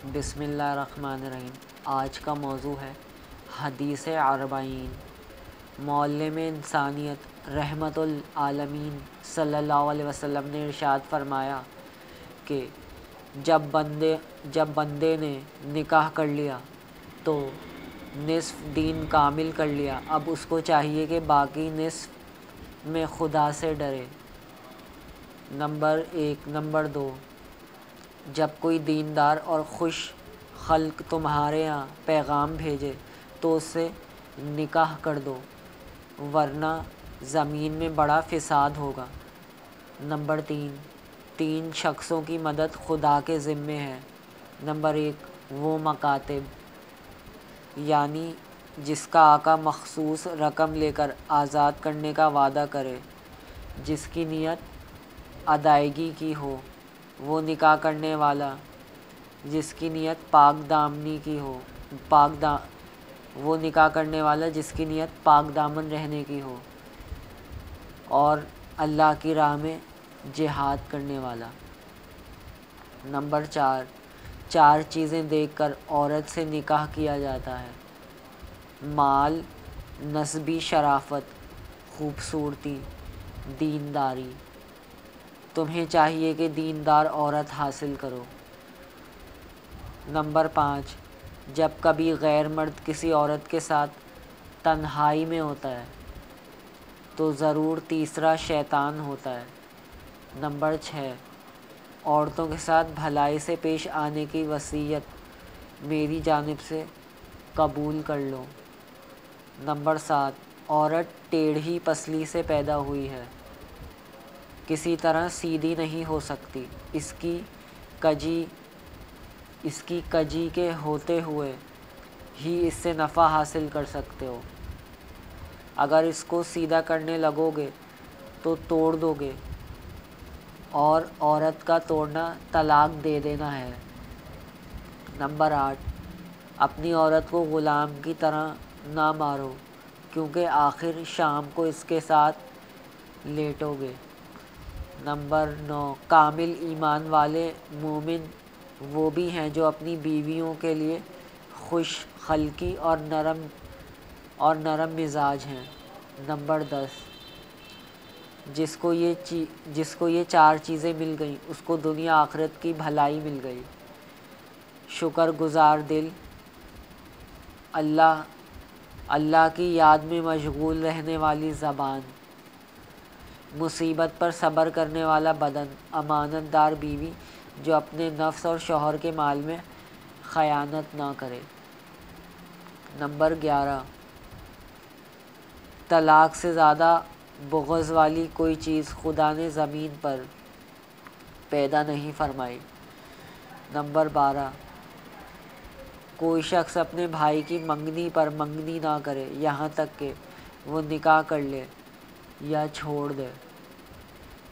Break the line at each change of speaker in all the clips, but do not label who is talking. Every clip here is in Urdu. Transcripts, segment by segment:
بسم اللہ الرحمن الرحیم۔ آج کا موضوع ہے حدیث اربعین۔ معلم انسانیت رحمت العالمین صلی اللہ علیہ وسلم نے ارشاد فرمایا کہ جب بندے نے نکاح کر لیا تو نصف دین کامل کر لیا، اب اس کو چاہیے کہ باقی نصف میں خدا سے ڈرے۔ نمبر 1۔ نمبر 2، جب کوئی دیندار اور خوش خلق تمہارے ہاں پیغام بھیجے تو اس سے نکاح کر دو، ورنہ زمین میں بڑا فساد ہوگا۔ نمبر 3، 3 شخصوں کی مدد خدا کے ذمے ہے۔ نمبر 1، وہ مکاتب، یعنی جس کا آقا مخصوص رقم لے کر آزاد کرنے کا وعدہ کرے، جس کی نیت ادائیگی کی ہو۔ وہ نکاح کرنے والا جس کی نیت پاک دامنی کی ہو، وہ نکاح کرنے والا جس کی نیت پاک دامن رہنے کی ہو، اور اللہ کی راہ میں جہاد کرنے والا۔ نمبر 4، 4 چیزیں دیکھ کر عورت سے نکاح کیا جاتا ہے: مال، نسبی شرافت، خوبصورتی، دینداری۔ تمہیں چاہیے کہ دیندار عورت حاصل کرو۔ نمبر 5، جب کبھی غیر مرد کسی عورت کے ساتھ تنہائی میں ہوتا ہے تو ضرور تیسرا شیطان ہوتا ہے۔ نمبر 6، عورتوں کے ساتھ بھلائی سے پیش آنے کی وصیت میری جانب سے قبول کر لو۔ نمبر 7، عورت ٹیڑھی پسلی سے پیدا ہوئی ہے، کسی طرح سیدھی نہیں ہو سکتی۔ اس کی کجی کے ہوتے ہوئے ہی اس سے نفع حاصل کر سکتے ہو۔ اگر اس کو سیدھا کرنے لگو گے تو توڑ دو گے، اور عورت کا توڑنا طلاق دے دینا ہے۔ نمبر 8، اپنی عورت کو غلام کی طرح نہ مارو، کیونکہ آخر شام کو اس کے ساتھ لیٹو گے۔ نمبر 9، کامل ایمان والے مومن وہ بھی ہیں جو اپنی بیویوں کے لیے خوش خلقی اور نرم مزاج ہیں۔ نمبر 10، جس کو یہ 4 چیزیں مل گئیں اس کو دنیا آخرت کی بھلائی مل گئی: شکر گزار دل، اللہ کی یاد میں مشغول رہنے والی زبان، مصیبت پر صبر کرنے والا بدن، امانت دار بیوی جو اپنے نفس اور شوہر کے مال میں خیانت نہ کرے۔ نمبر 11، طلاق سے زیادہ بغض والی کوئی چیز خدا نے زمین پر پیدا نہیں فرمائی۔ نمبر 12، کوئی شخص اپنے بھائی کی منگنی پر منگنی نہ کرے یہاں تک کہ وہ نکاح کر لے یا چھوڑ دے۔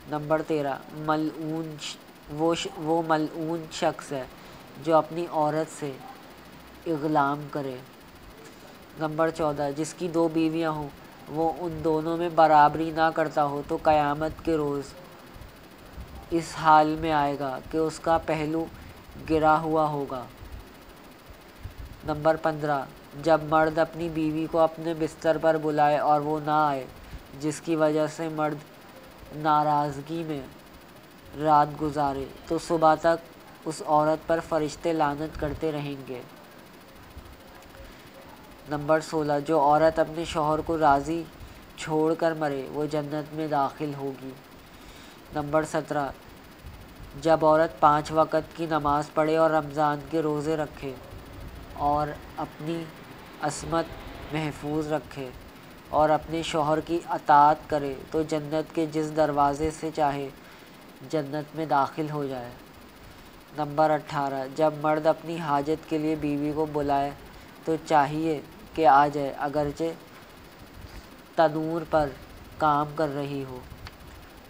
نمبر 13، وہ ملعون شخص ہے جو اپنی عورت سے اغلام کرے۔ نمبر 14، جس کی 2 بیویاں ہوں وہ ان دونوں میں برابری نہ کرتا ہو تو قیامت کے روز اس حال میں آئے گا کہ اس کا پہلو گرا ہوا ہوگا۔ نمبر 15، جب مرد اپنی بیوی کو اپنے بستر پر بلائے اور وہ نہ آئے، جس کی وجہ سے مرد ناراضگی میں رات گزارے، تو صبح تک اس عورت پر فرشتے لعنت کرتے رہیں گے۔ نمبر 16، جو عورت اپنے شوہر کو راضی چھوڑ کر مرے وہ جنت میں داخل ہوگی۔ نمبر 17، جب عورت 5 وقت کی نماز پڑھے اور رمضان کے روزے رکھے اور اپنی عصمت محفوظ رکھے اور اپنے شوہر کی اطاعت کرے تو جنت کے جس دروازے سے چاہے جنت میں داخل ہو جائے۔ نمبر 18، جب مرد اپنی حاجت کے لیے بیوی کو بلائے تو چاہیے کہ آ جائے اگرچہ تنور پر کام کر رہی ہو۔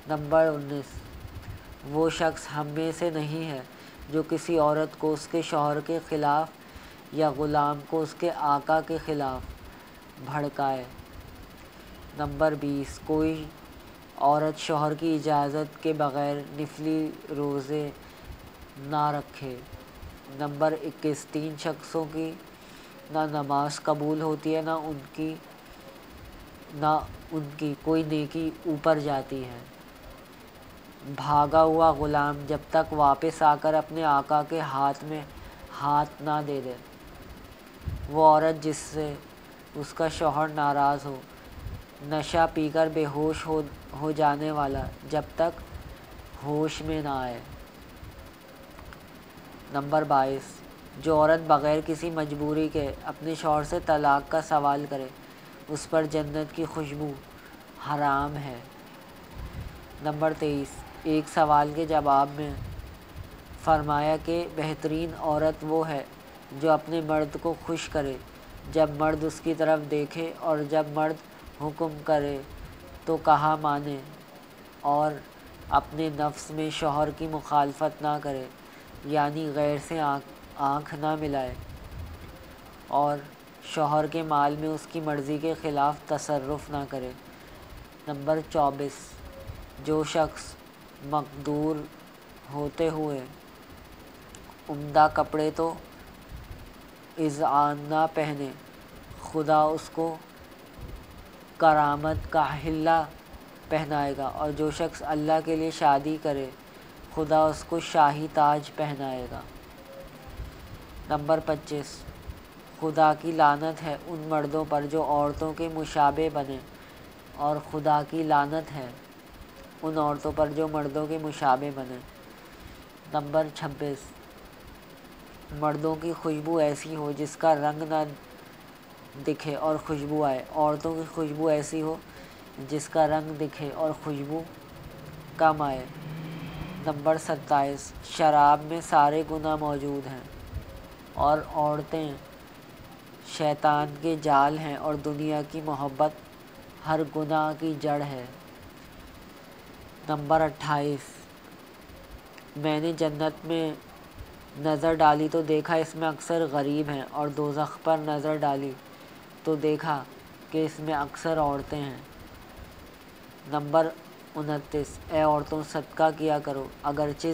نمبر 19، وہ شخص ہم میں سے نہیں ہے جو کسی عورت کو اس کے شوہر کے خلاف یا غلام کو اس کے آقا کے خلاف بھڑکائے۔ نمبر 20، کوئی عورت شوہر کی اجازت کے بغیر نفلی روزے نہ رکھے، نمبر 21 تین شخصوں کی نہ نماز قبول ہوتی ہے نہ ان کی کوئی نیکی اوپر جاتی ہے۔ بھاگا ہوا غلام جب تک واپس آ کر اپنے آقا کے ہاتھ میں ہاتھ نہ دے دے۔ وہ عورت جس سے اس کا شوہر ناراض ہو۔ نشہ پی کر بے ہوش ہو جانے والا جب تک ہوش میں نہ آئے۔ نمبر 22 جو عورت بغیر کسی مجبوری کے اپنے شوہر سے طلاق کا سوال کرے اس پر جنت کی خوشبو حرام ہے۔ نمبر 23 ایک سوال کے جواب میں فرمایا کہ بہترین عورت وہ ہے جو اپنے مرد کو خوش کرے جب مرد اس کی طرف دیکھے اور جب مرد حکم کرے تو کہا مانے اور اپنے نفس میں شوہر کی مخالفت نہ کرے، یعنی غیر سے آنکھ نہ ملائے اور شوہر کے مال میں اس کی مرضی کے خلاف تصرف نہ کرے۔ نمبر 24 جو شخص مقدور ہوتے ہوئے عمدہ کپڑے تو اذعان نہ پہنے خدا اس کو کرامت کا حلہ پہنائے گا، اور جو شخص اللہ کے لیے شادی کرے خدا اس کو شاہی تاج پہنائے گا۔ نمبر 25 خدا کی لعنت ہے ان مردوں پر جو عورتوں کے مشابہ بنے، اور خدا کی لعنت ہے ان عورتوں پر جو مردوں کے مشابہ بنے۔ نمبر 26 مردوں کی خوشبو ایسی ہو جس کا رنگ نہ دکھے اور خوشبو آئے، عورتوں کی خوشبو ایسی ہو جس کا رنگ دکھے اور خوشبو کم آئے۔ نمبر 27 شراب میں سارے گناہ موجود ہیں اور عورتیں شیطان کے جال ہیں، اور دنیا کی محبت ہر گناہ کی جڑ ہے۔ نمبر 28 میں نے جنت میں نظر ڈالی تو دیکھا اس میں اکثر غریب ہیں، اور دوزخ پر نظر ڈالی تو دیکھا کہ اس میں اکثر عورتیں ہیں۔ نمبر 29 اے عورتوں صدقہ کیا کرو اگرچہ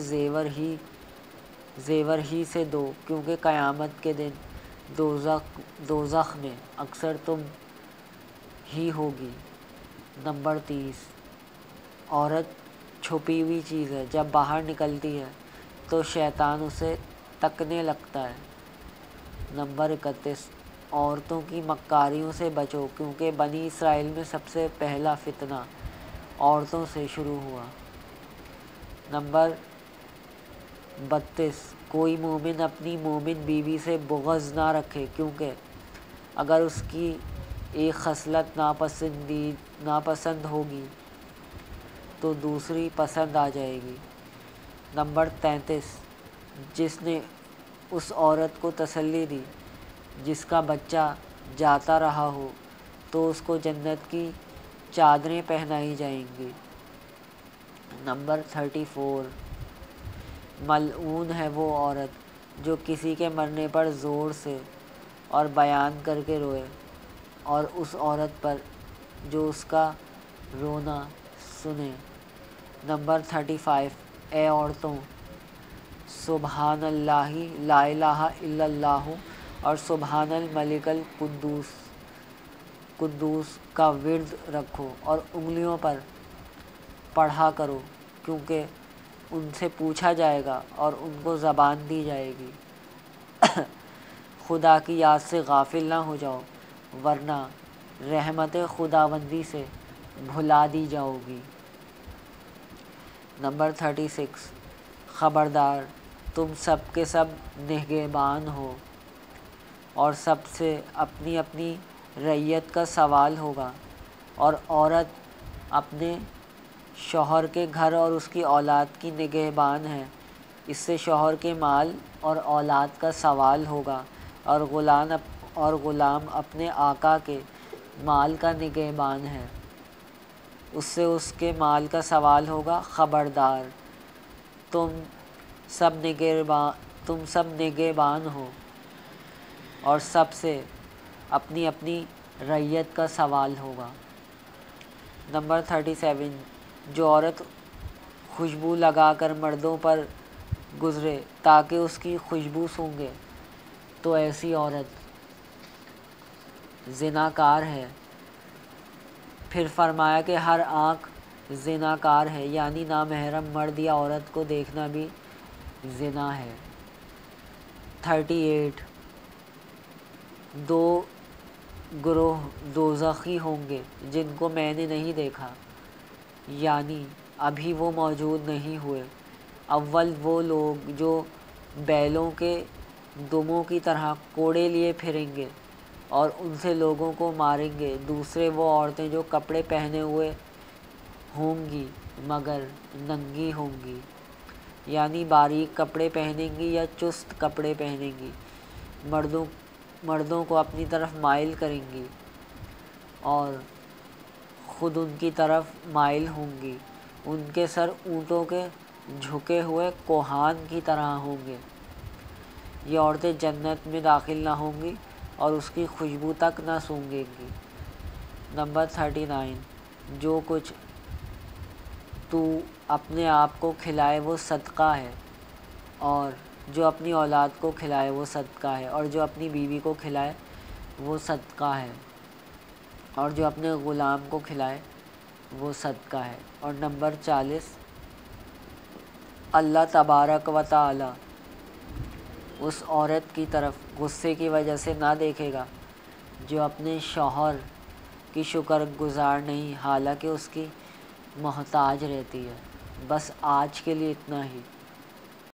زیور ہی سے دو، کیونکہ قیامت کے دن دوزخ میں اکثر تم ہی ہوگی۔ نمبر 30 عورت چھپی ہوئی چیز ہے، جب باہر نکلتی ہے تو شیطان اسے تکنے لگتا ہے۔ نمبر 31 عورتوں کی مکاریوں سے بچو کیونکہ بنی اسرائیل میں سب سے پہلا فتنہ عورتوں سے شروع ہوا۔ نمبر 32 کوئی مومن اپنی مومن بیوی سے بغض نہ رکھے، کیونکہ اگر اس کی ایک خصلت ناپسند ہوگی تو دوسری پسند آ جائے گی۔ نمبر 33 جس نے اس عورت کو تسلی دی جس کا بچہ جاتا رہا ہو تو اس کو جنت کی چادریں پہنائی جائیں گی۔ نمبر 34 ملعون ہے وہ عورت جو کسی کے مرنے پر زور سے اور بیان کر کے روئے، اور اس عورت پر جو اس کا رونا سنے۔ نمبر 35 اے عورتوں سبحان اللہ لا الہ الا اللہ اور سبحان الملک القدوس کا ورد رکھو اور انگلیوں پر پڑھا کرو، کیونکہ ان سے پوچھا جائے گا اور ان کو زبان دی جائے گی۔ خدا کی یاد سے غافل نہ ہو جاؤ ورنہ رحمت خداوندی سے بھلا دی جاؤ گی۔ نمبر 36 خبردار تم سب کے سب نگہبان ہو اور سب سے اپنی اپنی رعیت کا سوال ہوگا، اور عورت اپنے شوہر کے گھر اور اس کی اولاد کی نگہبان ہے، اس سے شوہر کے مال اور اولاد کا سوال ہوگا، اور غلام اپنے آقا کے مال کا نگہبان ہے، اس سے اس کے مال کا سوال ہوگا۔ خبردار تم سب نگہبان ہو اور سب سے اپنی اپنی رعیت کا سوال ہوگا۔ نمبر 37 جو عورت خوشبو لگا کر مردوں پر گزرے تاکہ اس کی خوشبو سونگھے تو ایسی عورت زناکار ہے۔ پھر فرمایا کہ ہر آنکھ زناکار ہے، یعنی نامحرم مرد یا عورت کو دیکھنا بھی زنا ہے۔ 38 دو گروہ دوزخی ہوں گے جن کو میں نے نہیں دیکھا، یعنی ابھی وہ موجود نہیں ہوئے۔ اول وہ لوگ جو بیلوں کے دموں کی طرح کوڑے لیے پھریں گے اور ان سے لوگوں کو ماریں گے۔ دوسرے وہ عورتیں جو کپڑے پہنے ہوئے ہوں گی مگر ننگی ہوں گی، یعنی باریک کپڑے پہنیں گی یا چست کپڑے پہنیں گی، مردوں کو اپنی طرف مائل کریں گی اور خود ان کی طرف مائل ہوں گی۔ ان کے سر اونٹوں کے جھکے ہوئے کوہان کی طرح ہوں گے۔ یہ عورتیں جنت میں داخل نہ ہوں گی اور اس کی خوشبو تک نہ سونگھیں گی۔ نمبر 39 جو کچھ تو اپنے آپ کو کھلائے وہ صدقہ ہے، اور جو اپنی اولاد کو کھلائے وہ صدقہ ہے، اور جو اپنی بیوی کو کھلائے وہ صدقہ ہے، اور جو اپنے غلام کو کھلائے وہ صدقہ ہے۔ اور نمبر 40 اللہ تبارک و تعالی اس عورت کی طرف غصے کی وجہ سے نہ دیکھے گا جو اپنے شوہر کی شکر گزار نہیں، حالانکہ اس کی محتاج رہتی ہے۔ بس آج کے لیے اتنا ہی۔